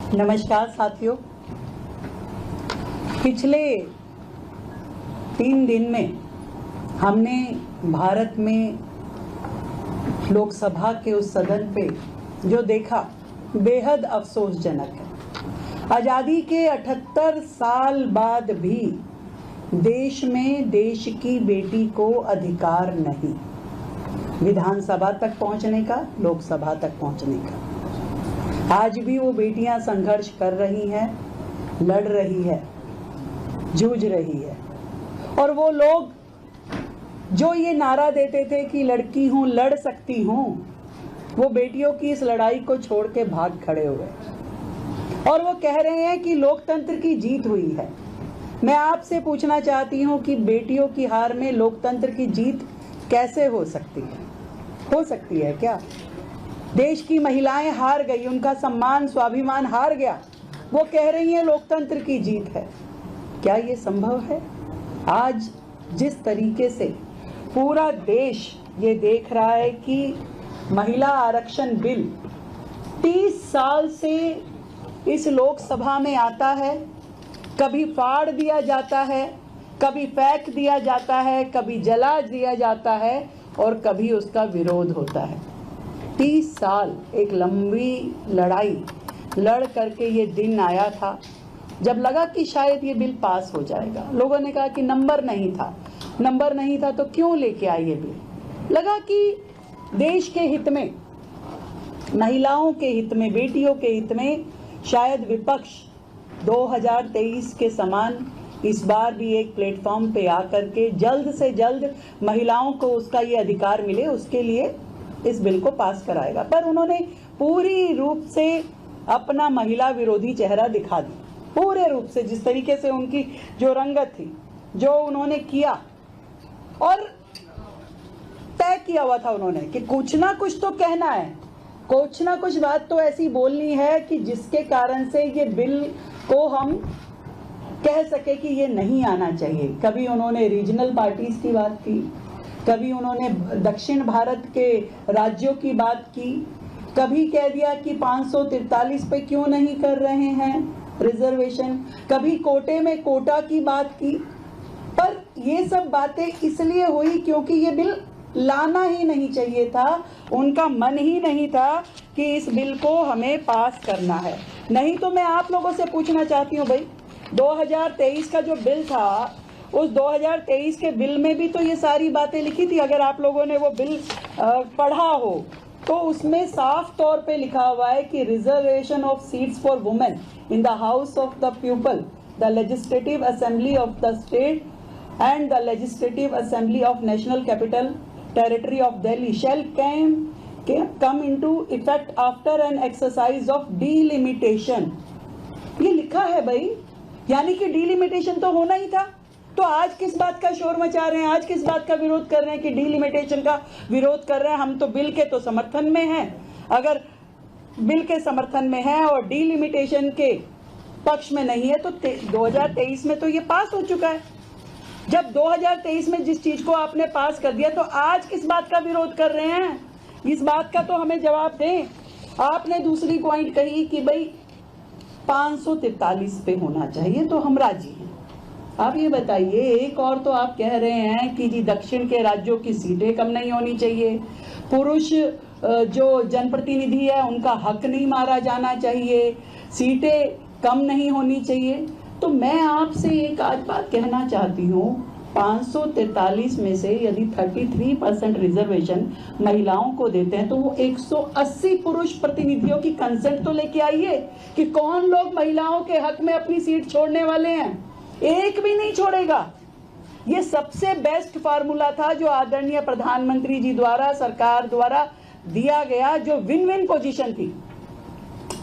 नमस्कार साथियों, पिछले 3 दिन में हमने भारत में लोकसभा के उस सदन पे जो देखा बेहद अफसोसजनक है। आज़ादी के 78 साल बाद भी देश में देश की बेटी को अधिकार नहीं, विधानसभा तक पहुंचने का, लोकसभा तक पहुंचने का। आज भी वो बेटियां संघर्ष कर रही हैं, लड़ रही है, जूझ रही है। और वो लोग जो ये नारा देते थे कि लड़की हूं, लड़ सकती हूं, वो बेटियों की इस लड़ाई को छोड़ के भाग खड़े हुए और वो कह रहे हैं कि लोकतंत्र की जीत हुई है। मैं आपसे पूछना चाहती हूं कि बेटियों की हार में लोकतंत्र की जीत कैसे हो सकती है? हो सकती है क्या? देश की महिलाएं हार गई, उनका सम्मान, स्वाभिमान हार गया, वो कह रही हैं लोकतंत्र की जीत है। क्या ये संभव है? आज जिस तरीके से पूरा देश ये देख रहा है कि महिला आरक्षण बिल 30 साल से इस लोकसभा में आता है, कभी फाड़ दिया जाता है, कभी फेंक दिया जाता है, कभी जला दिया जाता है और कभी उसका विरोध होता है। 30 साल एक लंबी लड़ाई लड़ करके ये दिन आया था जब लगा कि शायद ये बिल पास हो जाएगा। लोगों ने कहा कि नंबर नहीं था तो क्यों लेके आए ये बिल। लगा कि देश के हित में, महिलाओं के हित में, बेटियों के हित में शायद विपक्ष 2023 के समान इस बार भी एक प्लेटफॉर्म पे आकर के जल्द से जल्द महिलाओं को उसका ये अधिकार मिले, उसके लिए इस बिल को पास कराएगा। पर उन्होंने पूरी रूप से अपना महिला विरोधी चेहरा दिखा दी, पूरे रूप से, जिस तरीके से उनकी जो रंगत थी, जो उन्होंने किया और तय किया हुआ था उन्होंने कि कुछ ना कुछ तो कहना है, कुछ ना कुछ बात तो ऐसी बोलनी है कि जिसके कारण से ये बिल को हम कह सके कि ये नहीं आना चाहिए। कभी उन्होंने रीजनल पार्टीज की बात की, कभी उन्होंने दक्षिण भारत के राज्यों की बात की, कभी कह दिया कि 543 पे क्यों नहीं कर रहे हैं रिजर्वेशन, कभी कोटे में कोटा की बात की। पर ये सब बातें इसलिए हुई क्योंकि ये बिल लाना ही नहीं चाहिए था, उनका मन ही नहीं था कि इस बिल को हमें पास करना है। नहीं तो मैं आप लोगों से पूछना चाहती हूँ भाई, 2023 का जो बिल था, उस 2023 के बिल में भी तो ये सारी बातें लिखी थी। अगर आप लोगों ने वो बिल पढ़ा हो तो उसमें साफ तौर पे लिखा हुआ है कि reservation of seats for women in the house of the people, the legislative assembly of the state and the legislative assembly of national capital territory of Delhi shall come into effect after an exercise of delimitation. ये लिखा है भाई, यानी कि delimitation तो होना ही था। तो आज किस बात का शोर मचा रहे हैं, आज किस बात का विरोध कर रहे हैं कि डीलिमिटेशन का विरोध कर रहे हैं? हम तो बिल के तो समर्थन में हैं। अगर बिल के समर्थन में है और डीलिमिटेशन के पक्ष में नहीं है तो 2023 में तो ये पास हो चुका है। जब 2023 में जिस चीज को आपने पास कर दिया तो आज किस बात का विरोध कर रहे हैं? इस बात का तो हमें जवाब दें। आपने दूसरी पॉइंट कही कि भाई 543 पे होना चाहिए, तो हम राजी हैं। आप ये बताइए, एक और तो आप कह रहे हैं कि जी दक्षिण के राज्यों की सीटें कम नहीं होनी चाहिए, पुरुष जो जनप्रतिनिधि है उनका हक नहीं मारा जाना चाहिए, सीटें कम नहीं होनी चाहिए। तो मैं आपसे एक आज बात कहना चाहती हूँ, 543 में से यदि 33% रिजर्वेशन महिलाओं को देते हैं तो वो 180 पुरुष प्रतिनिधियों की कंसेंट तो लेके आइए कि कौन लोग महिलाओं के हक में अपनी सीट छोड़ने वाले हैं। एक भी नहीं छोड़ेगा। ये सबसे बेस्ट फार्मूला था जो आदरणीय प्रधानमंत्री जी द्वारा, सरकार द्वारा दिया गया, जो विन विन पोजीशन थी।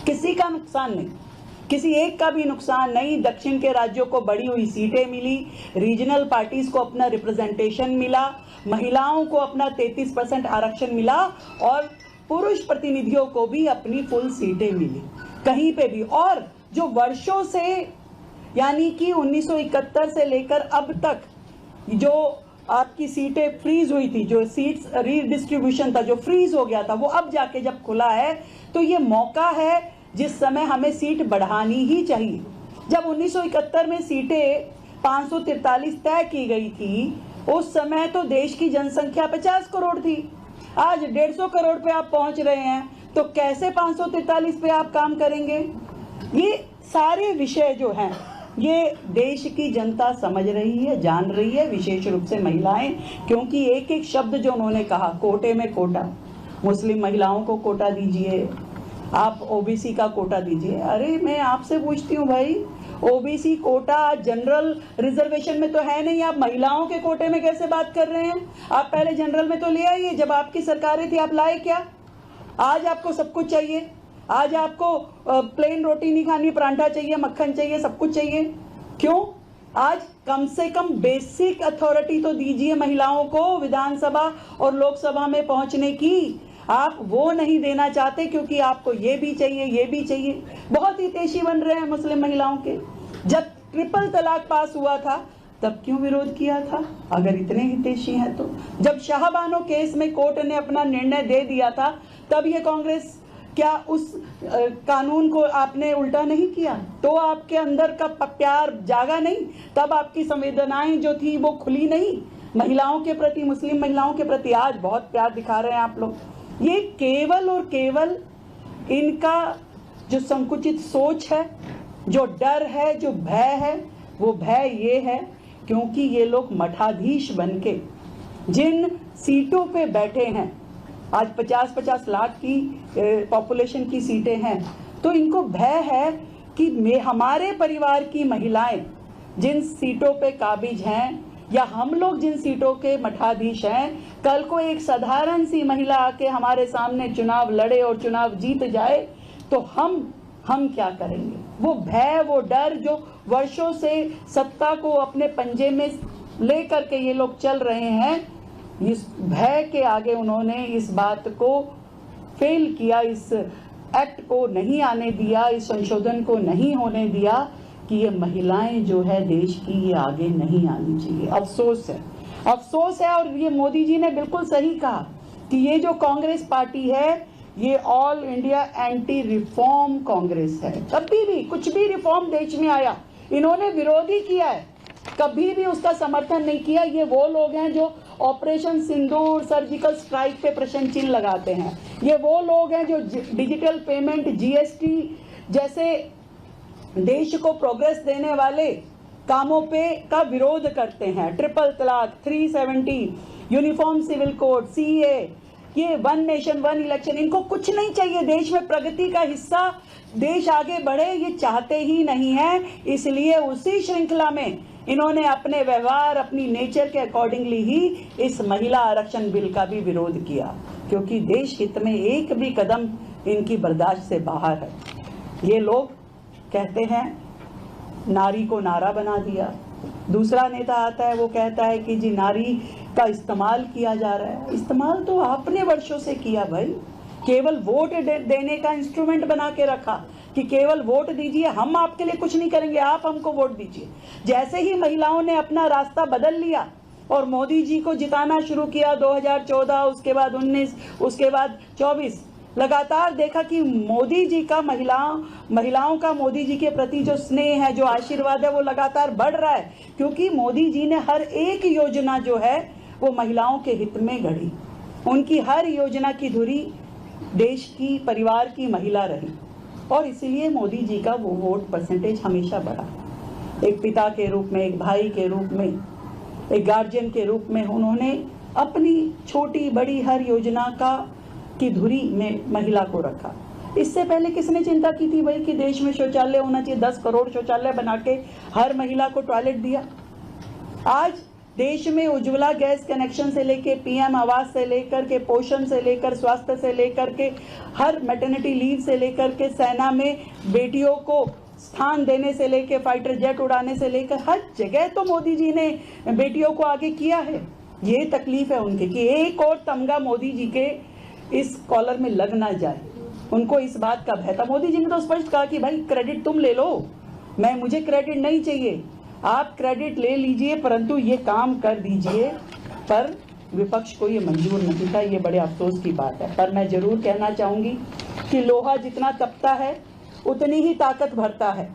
किसी का नुकसान नहीं, किसी एक का भी नुकसान नहीं। दक्षिण के राज्यों को बढ़ी हुई सीटें मिली, रीजनल पार्टीज को अपना रिप्रेजेंटेशन मिला, महिलाओं को अपना 33% आरक्षण मिला और पुरुष प्रतिनिधियों को भी अपनी फुल सीटें मिली कहीं पे भी। और जो वर्षों से, यानी कि 1971 से लेकर अब तक जो आपकी सीटें फ्रीज हुई थी, जो सीट्स रीडिस्ट्रीब्यूशन था जो फ्रीज हो गया था, वो अब जाके जब खुला है तो ये मौका है जिस समय हमें सीट बढ़ानी ही चाहिए। जब 1971 में सीटें 543 तय की गई थी, उस समय तो देश की जनसंख्या 50 करोड़ थी। आज 150 करोड़ पे आप पहुंच रहे हैं, तो कैसे 543 पे आप काम करेंगे? ये सारे विषय जो हैं, ये देश की जनता समझ रही है, जान रही है, विशेष रूप से महिलाएं, क्योंकि एक एक शब्द जो उन्होंने कहा, कोटे में कोटा, मुस्लिम महिलाओं को कोटा दीजिए, आप ओबीसी का कोटा दीजिए। अरे मैं आपसे पूछती हूँ भाई, ओबीसी कोटा जनरल रिजर्वेशन में तो है नहीं, आप महिलाओं के कोटे में कैसे बात कर रहे हैं? आप पहले जनरल में तो ले आइए, जब आपकी सरकारें थी आप लाए क्या? आज आपको सब कुछ चाहिए, आज आपको प्लेन रोटी नहीं खानी, परांठा चाहिए, मक्खन चाहिए, सब कुछ चाहिए। क्यों? आज कम से कम बेसिक अथॉरिटी तो दीजिए महिलाओं को विधानसभा और लोकसभा में पहुंचने की। आप वो नहीं देना चाहते क्योंकि आपको ये भी चाहिए, ये भी चाहिए। बहुत हितैषी बन रहे हैं मुस्लिम महिलाओं के। जब ट्रिपल तलाक पास हुआ था तब क्यों विरोध किया था, अगर इतने हितैषी हैं तो? जब शाहबानो केस में कोर्ट ने अपना निर्णय दे दिया था, तब ये कांग्रेस क्या उस कानून को आपने उल्टा नहीं किया? तो आपके अंदर का प्यार जागा नहीं? तब आपकी संवेदनाएं जो थी वो खुली नहीं महिलाओं के प्रति, मुस्लिम महिलाओं के प्रति? आज बहुत प्यार दिखा रहे हैं आप लोग। ये केवल और केवल इनका जो संकुचित सोच है, जो डर है, जो भय है, वो भय ये है क्योंकि ये लोग मठाधीश बनके जिन सीटों पे बैठे हैं, आज 50-50 लाख की पॉपुलेशन की सीटें हैं, तो इनको भय है कि हमारे परिवार की महिलाएं जिन सीटों पे काबिज हैं, या हम लोग जिन सीटों के मठाधीश हैं, कल को एक साधारण सी महिला आके हमारे सामने चुनाव लड़े और चुनाव जीत जाए तो हम क्या करेंगे? वो भय, वो डर जो वर्षों से सत्ता को अपने पंजे में लेकर के ये लोग चल रहे हैं, इस भय के आगे उन्होंने इस बात को फेल किया, इस एक्ट को नहीं आने दिया, इस संशोधन को नहीं होने दिया कि ये महिलाएं जो है देश की, ये आगे नहीं आनी चाहिए। अफसोस है, अफसोस है। और ये मोदी जी ने बिल्कुल सही कहा कि ये जो कांग्रेस पार्टी है, ये all India anti reform Congress है। कभी भी कुछ भी रिफॉर्म देश में आया, इन्होंने विरोध ही किया है, कभी भी उसका समर्थन नहीं किया। ये वो लोग हैं जो ऑपरेशन सिंदूर, सर्जिकल स्ट्राइक पे प्रश्न चिन्ह लगाते हैं। ये वो लोग हैं जो डिजिटल पेमेंट, जीएसटी जैसे देश को प्रोग्रेस देने वाले कामों पे का विरोध करते हैं। ट्रिपल तलाक, 370, यूनिफॉर्म सिविल कोड, सीए, ये वन नेशन वन इलेक्शन, इनको कुछ नहीं चाहिए। देश में प्रगति का हिस्सा, देश आगे बढ़े, ये चाहते ही नहीं है। इसलिए उसी श्रृंखला में इन्होंने अपने व्यवहार, अपनी नेचर के अकॉर्डिंगली ही इस महिला आरक्षण बिल का भी विरोध किया, क्योंकि देश हित में एक भी कदम इनकी बर्दाश्त से बाहर है। ये लोग कहते हैं नारी को नारा बना दिया। दूसरा नेता आता है, वो कहता है कि जी नारी का इस्तेमाल किया जा रहा है। इस्तेमाल तो आपने वर्षों से किया भाई, केवल वोट देने का इंस्ट्रूमेंट बना के रखा कि केवल वोट दीजिए, हम आपके लिए कुछ नहीं करेंगे, आप हमको वोट दीजिए। जैसे ही महिलाओं ने अपना रास्ता बदल लिया और मोदी जी को जिताना शुरू किया 2014, उसके बाद 19, उसके बाद 24, लगातार देखा कि मोदी जी का महिलाओं का मोदी जी के प्रति जो स्नेह है, जो आशीर्वाद है, वो लगातार बढ़ रहा है, क्योंकि मोदी जी ने हर एक योजना जो है वो महिलाओं के हित में गढ़ी। उनकी हर योजना की धुरी देश की, परिवार की महिला रही, और इसीलिए मोदी जी का वो वोट परसेंटेज हमेशा बढ़ा। एक पिता के रूप में, एक भाई के रूप में, एक गार्जियन के रूप में उन्होंने अपनी छोटी बड़ी हर योजना की धुरी में महिला को रखा। इससे पहले किसने चिंता की थी भाई कि देश में शौचालय होना चाहिए? 10 करोड़ शौचालय बना के हर महिला को टॉयलेट दिया। आज देश में उज्ज्वला गैस कनेक्शन से लेके, पीएम आवास से लेकर के, पोषण से लेकर, स्वास्थ्य से लेकर के, हर मैटरनिटी लीव से लेकर के, सेना में बेटियों को स्थान देने से लेकर, फाइटर जेट उड़ाने से लेकर, हर जगह तो मोदी जी ने बेटियों को आगे किया है। ये तकलीफ है उनकी कि एक और तमगा मोदी जी के इस कॉलर में लग ना जाए। उनको इस बात का भय था। मोदी जी ने तो स्पष्ट कहा कि भाई क्रेडिट तुम ले लो, मुझे क्रेडिट नहीं चाहिए, आप क्रेडिट ले लीजिए, परंतु ये काम कर दीजिए। पर विपक्ष को ये मंजूर नहीं था। ये बड़े अफसोस की बात है। पर मैं जरूर कहना चाहूंगी कि लोहा जितना तपता है उतनी ही ताकत भरता है,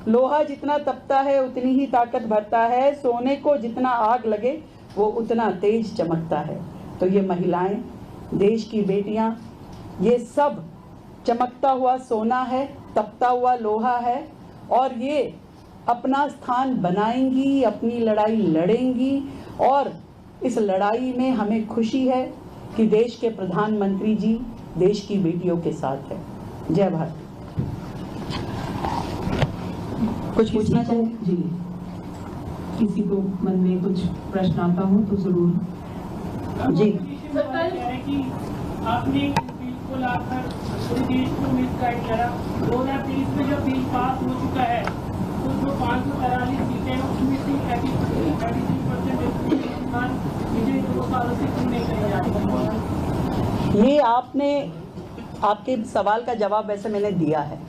लोहा जितना तपता है उतनी ही ताकत भरता है, सोने को जितना आग लगे वो उतना तेज चमकता है। तो ये महिलाएं, देश की बेटियां, ये सब चमकता हुआ सोना है, तपता हुआ लोहा है, और ये अपना स्थान बनाएंगी, अपनी लड़ाई लड़ेंगी। और इस लड़ाई में हमें खुशी है कि देश के प्रधानमंत्री जी देश की बेटियों के साथ है। जय भारत। कुछ पूछना चाहिए जी? किसी को मन में कुछ प्रश्न आता हो तो जरूर जी। आपने बिल्कुल आकर पूरे देश को मिसगाइड करा। 2023 में जो बिल पास हो चुका है तो जो 543 सीटें हैं उसमें से 33% मुझे 2 सालों से क्यों नहीं करी जाती? ये आपके सवाल का जवाब वैसे मैंने दिया है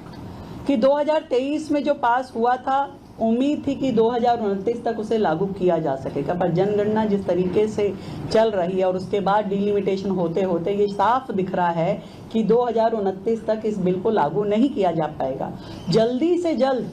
कि 2023 में जो पास हुआ था, उम्मीद थी कि 2029 तक उसे लागू किया जा सकेगा, पर जनगणना जिस तरीके से चल रही है और उसके बाद डिलिमिटेशन होते होते ये साफ दिख रहा है कि 2029 तक इस बिल को लागू नहीं किया जा पाएगा। जल्दी से जल्द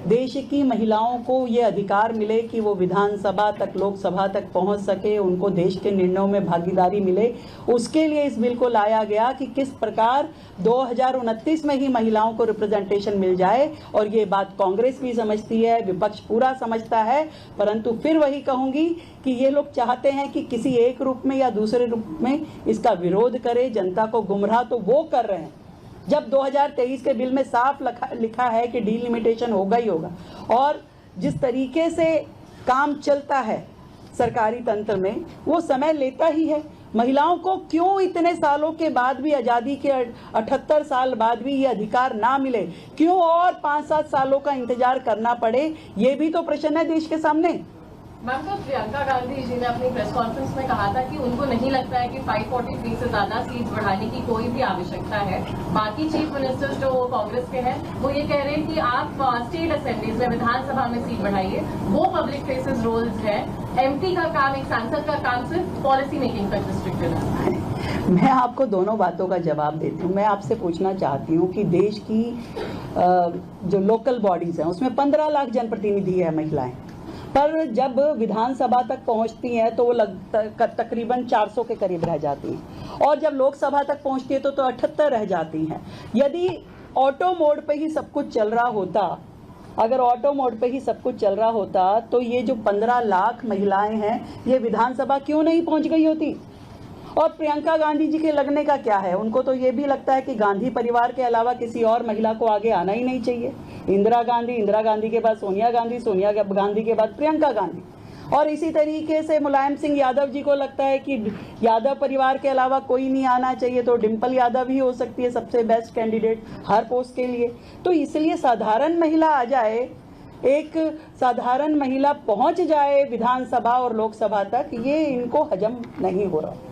देश की महिलाओं को ये अधिकार मिले कि वो विधानसभा तक, लोकसभा तक पहुंच सके, उनको देश के निर्णयों में भागीदारी मिले, उसके लिए इस बिल को लाया गया कि किस प्रकार 2029 में ही महिलाओं को रिप्रेजेंटेशन मिल जाए। और ये बात कांग्रेस भी समझती है, विपक्ष पूरा समझता है, परंतु फिर वही कहूंगी कि ये लोग चाहते हैं कि किसी एक रूप में या दूसरे रूप में इसका विरोध करे, जनता को गुमराह तो वो कर रहे हैं जब 2023 के बिल में साफ लिखा है कि डिलिमिटेशन होगा ही होगा। और जिस तरीके से काम चलता है सरकारी तंत्र में वो समय लेता ही है। महिलाओं को क्यों इतने सालों के बाद भी, आज़ादी के 78 साल बाद भी ये अधिकार ना मिले, क्यों और 5-7 सालों का इंतजार करना पड़े, ये भी तो प्रश्न है देश के सामने। मैम, तो प्रियंका गांधी जी ने अपनी प्रेस कॉन्फ्रेंस में कहा था कि उनको नहीं लगता है कि 543 से ज्यादा सीट बढ़ाने की कोई भी आवश्यकता है। बाकी चीफ मिनिस्टर्स जो कांग्रेस के हैं वो ये कह रहे हैं कि आप स्टेट असेंबलीज में, विधानसभा में सीट बढ़ाइए, वो पब्लिक फेसेस रोल्स है। एमपी का काम, एक सांसद का काम सिर्फ पॉलिसी मेकिंग पर रिस्ट्रिक्टेड है। मैं आपको दोनों बातों का जवाब देती हूँ। मैं आपसे पूछना चाहती हूँ कि देश की जो लोकल बॉडीज हैं उसमें 15 लाख जनप्रतिनिधि है महिलाएं, पर जब विधानसभा तक पहुंचती हैं तो वो तकरीबन 400 के करीब रह जाती हैं, और जब लोकसभा तक पहुंचती है तो 78 रह जाती हैं। यदि ऑटो मोड पे ही सब कुछ चल रहा होता, अगर ऑटो मोड पे ही सब कुछ चल रहा होता तो ये जो 15 लाख महिलाएं हैं ये विधानसभा क्यों नहीं पहुंच गई होती। और प्रियंका गांधी जी के लगने का क्या है, उनको तो ये भी लगता है कि गांधी परिवार के अलावा किसी और महिला को आगे आना ही नहीं चाहिए। इंदिरा गांधी के बाद सोनिया गांधी, सोनिया गांधी के बाद प्रियंका गांधी। और इसी तरीके से मुलायम सिंह यादव जी को लगता है कि यादव परिवार के अलावा कोई नहीं आना चाहिए, तो डिम्पल यादव ही हो सकती है सबसे बेस्ट कैंडिडेट हर पोस्ट के लिए। तो इसलिए साधारण महिला आ जाए, एक साधारण महिला पहुंच जाए विधानसभा और लोकसभा तक, ये इनको हजम नहीं हो रहा।